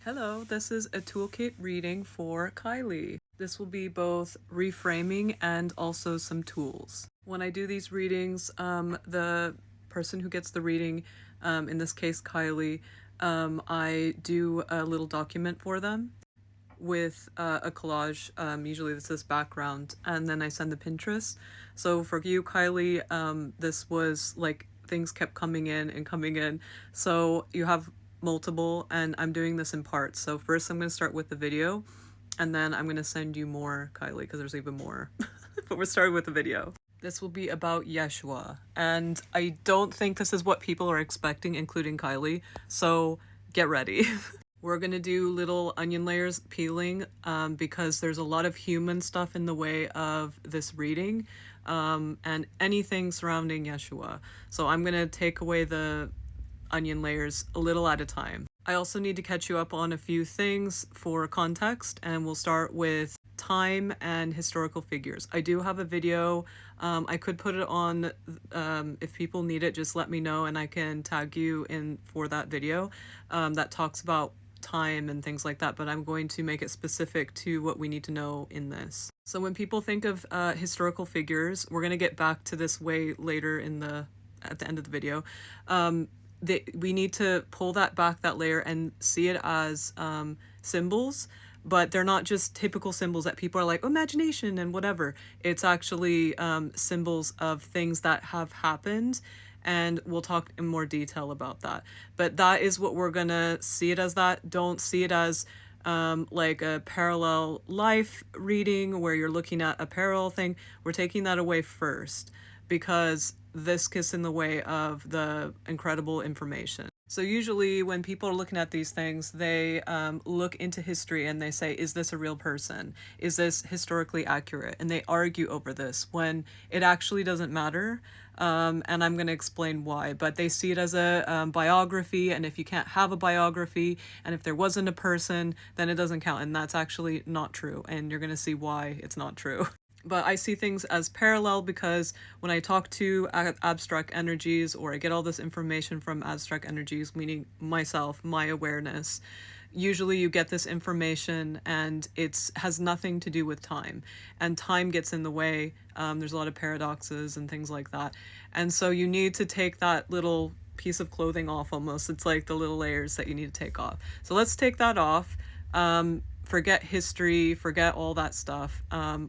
Hello, this is a toolkit reading for Kylie. This will be both reframing and also some tools. When I do these readings, the person who gets the reading, in this case Kylie, I do a little document for them with a collage. Usually this is background, and then I send the Pinterest. So for you, Kylie, this was like things kept coming in. So you have multiple, and I'm doing this in parts. So first I'm going to start with the video, and then I'm going to send you more, Kylie, because there's even more. But we're starting with the video. This will be about Yeshua, and I don't think this is what people are expecting, including Kylie, so get ready. We're gonna do little onion layers peeling because there's a lot of human stuff in the way of this reading and anything surrounding Yeshua. So I'm gonna take away the onion layers a little at a time. I also need to catch you up on a few things for context, and we'll start with time and historical figures. I do have a video. I could put it on if people need it, just let me know and I can tag you in for that video that talks about time and things like that, but I'm going to make it specific to what we need to know in this. So when people think of historical figures, we're going to get back to this way later at the end of the video. We need to pull that layer and see it as symbols, but they're not just typical symbols that people are like, oh, imagination and whatever. It's actually symbols of things that have happened, and we'll talk in more detail about that. But that is what we're gonna see it as. That don't see it as like a parallel life reading where you're looking at a parallel thing. We're taking that away first because this gets in the way of the incredible information. So usually when people are looking at these things, they look into history and they say, is this a real person? Is this historically accurate? And they argue over this when it actually doesn't matter. And I'm going to explain why, but they see it as a biography. And if you can't have a biography, and if there wasn't a person, then it doesn't count. And that's actually not true. And you're going to see why it's not true. But I see things as parallel because when I talk to abstract energies, or I get all this information from abstract energies, meaning myself, my awareness, usually you get this information and it has nothing to do with time, and time gets in the way. There's a lot of paradoxes and things like that. And so you need to take that little piece of clothing off almost. It's like the little layers that you need to take off. So let's take that off. Forget history, forget all that stuff.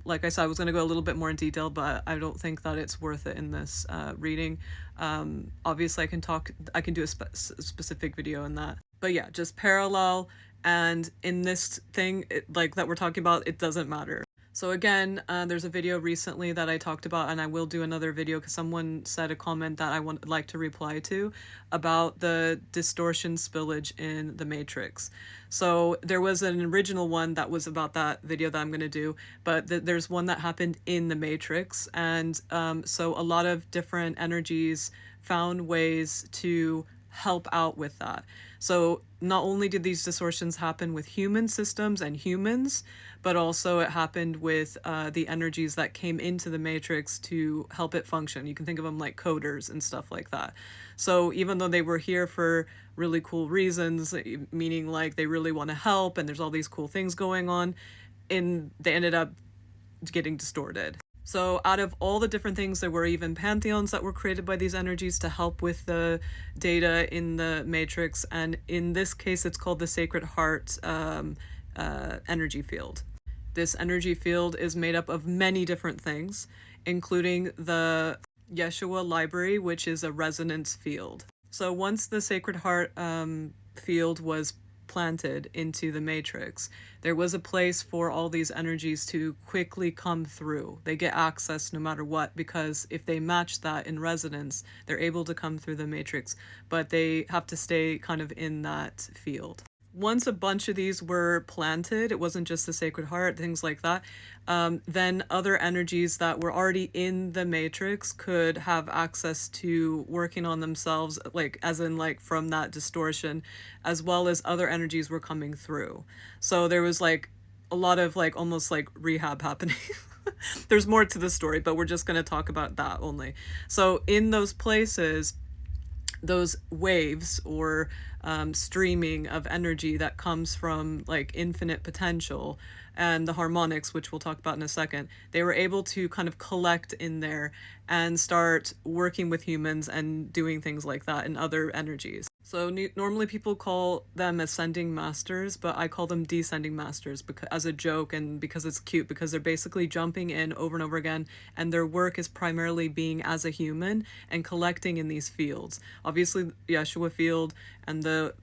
Like I said, I was going to go a little bit more in detail, but I don't think that it's worth it in this reading. Obviously, I can do a specific video in that. But yeah, just parallel. And in this thing, like that we're talking about, it doesn't matter. So again, there's a video recently that I talked about, and I will do another video because someone said a comment that I would like to reply to about the distortion spillage in the Matrix. So there was an original one that was about that video that I'm going to do, but there's one that happened in the Matrix. And so a lot of different energies found ways to help out with that. So not only did these distortions happen with human systems and humans, but also it happened with the energies that came into the Matrix to help it function. You can think of them like coders and stuff like that. So even though they were here for really cool reasons, meaning like they really want to help and there's all these cool things going on, and they ended up getting distorted. So out of all the different things, there were even pantheons that were created by these energies to help with the data in the Matrix. And in this case, it's called the Sacred Heart energy field. This energy field is made up of many different things, including the Yeshua library, which is a resonance field. So once the Sacred Heart field was planted into the Matrix, there was a place for all these energies to quickly come through. They get access no matter what, because if they match that in resonance, they're able to come through the Matrix, but they have to stay kind of in that field. Once a bunch of these were planted, it wasn't just the Sacred Heart, things like that, then other energies that were already in the Matrix could have access to working on themselves, like as in like from that distortion, as well as other energies were coming through. So there was like a lot of like almost like rehab happening. There's more to the story, but we're just going to talk about that only. So in those places, those waves or streaming of energy that comes from like infinite potential and the harmonics, which we'll talk about in a second, they were able to kind of collect in there and start working with humans and doing things like that and other energies. So normally people call them ascending masters, but I call them descending masters because, as a joke, and because it's cute, because they're basically jumping in over and over again, and their work is primarily being as a human and collecting in these fields. Obviously, Yeshua field and the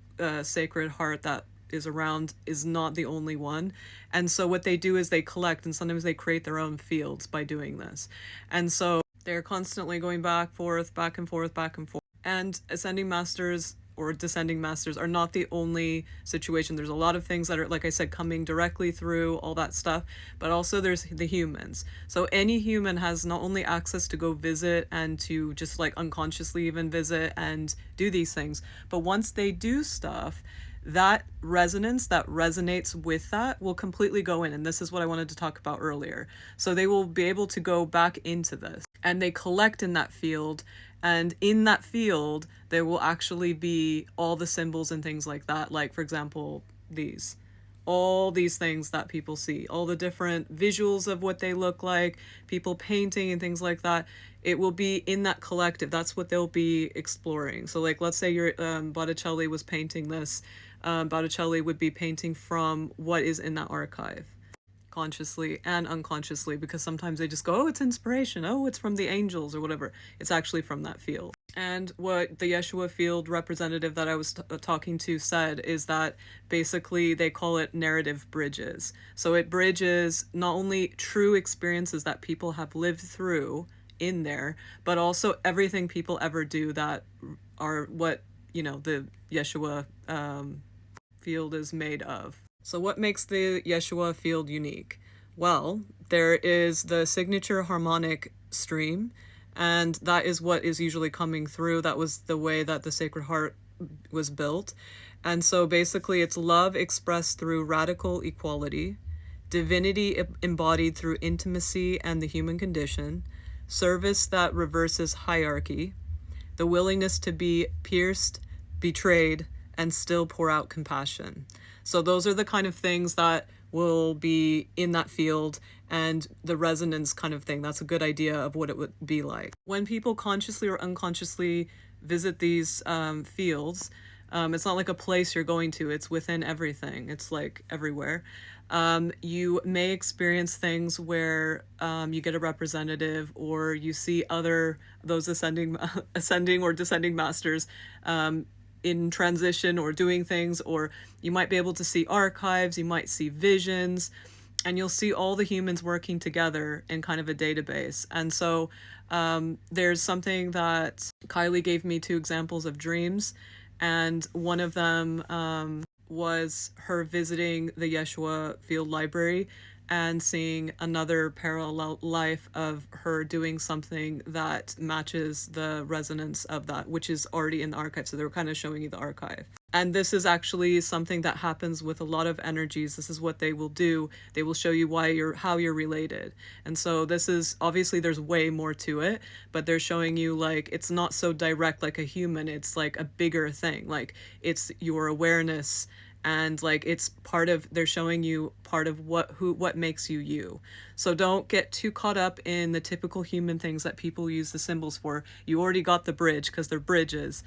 Sacred Heart that is around is not the only one. And so what they do is they collect, and sometimes they create their own fields by doing this. And so they're constantly going back, forth, back and forth, back and forth. And ascending masters or descending masters are not the only situation. There's a lot of things that are, like I said, coming directly through all that stuff, but also there's the humans. So any human has not only access to go visit and to just like unconsciously even visit and do these things, but once they do stuff, that resonance that resonates with that will completely go in. And this is what I wanted to talk about earlier. So they will be able to go back into this and they collect in that field. And in that field, there will actually be all the symbols and things like that. Like, for example, all these things that people see, all the different visuals of what they look like, people painting and things like that. It will be in that collective. That's what they'll be exploring. So like, let's say your Botticelli was painting this. Botticelli would be painting from what is in that archive, consciously and unconsciously, because sometimes they just go, oh, it's inspiration, oh, it's from the angels or whatever. It's actually from that field. And what the Yeshua field representative that I was talking to said is that basically they call it narrative bridges. So it bridges not only true experiences that people have lived through in there, but also everything people ever do that are what, the Yeshua field is made of. So what makes the Yeshua field unique? Well, there is the signature harmonic stream, and that is what is usually coming through. That was the way that the Sacred Heart was built. And so basically it's love expressed through radical equality, divinity embodied through intimacy and the human condition, service that reverses hierarchy, the willingness to be pierced, betrayed, and still pour out compassion. So those are the kind of things that will be in that field, and the resonance kind of thing. That's a good idea of what it would be like. When people consciously or unconsciously visit these fields, it's not like a place you're going to, it's within everything. It's like everywhere. You may experience things where you get a representative, or you see those ascending or descending masters in transition or doing things, or you might be able to see archives, you might see visions, and you'll see all the humans working together in kind of a database. And so there's something that Kylie gave me 2 examples of dreams, and one of them was her visiting the Yeshua Field Library and seeing another parallel life of her doing something that matches the resonance of that, which is already in the archive. So they were kind of showing you the archive. And this is actually something that happens with a lot of energies. This is what they will do. They will show you how you're related. And so this is, obviously there's way more to it, but they're showing you like, it's not so direct like a human. It's like a bigger thing. Like it's your awareness, and like they're showing you part of what makes you you. So don't get too caught up in the typical human things that people use the symbols for. You already got the bridge because they're bridges.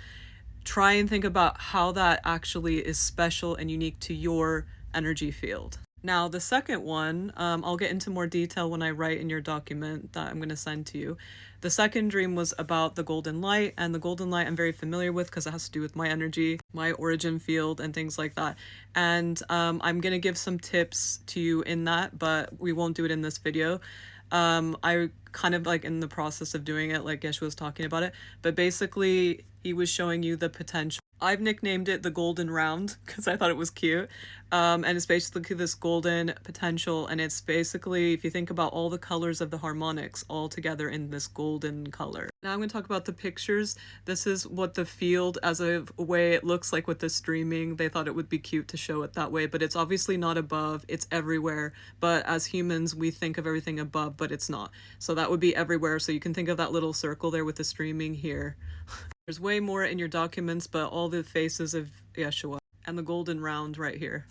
Try and think about how that actually is special and unique to your energy field. Now, the second one, I'll get into more detail when I write in your document that I'm going to send to you. The second dream was about the golden light, and the golden light I'm very familiar with because it has to do with my energy, my origin field, and things like that. And I'm going to give some tips to you in that, but we won't do it in this video. I kind of like in the process of doing it, like Yeshua was talking about it, but basically he was showing you the potential. I've nicknamed it the golden round because I thought it was cute. And it's basically this golden potential, and it's basically, if you think about all the colors of the harmonics all together in this golden color. Now I'm going to talk about the pictures. This is what the field as a way it looks like with the streaming. They thought it would be cute to show it that way, but it's obviously not above. It's everywhere. But as humans, we think of everything above, but it's not. So that would be everywhere. So you can think of that little circle there with the streaming here. There's way more in your documents, but all the faces of Yeshua and the golden round right here.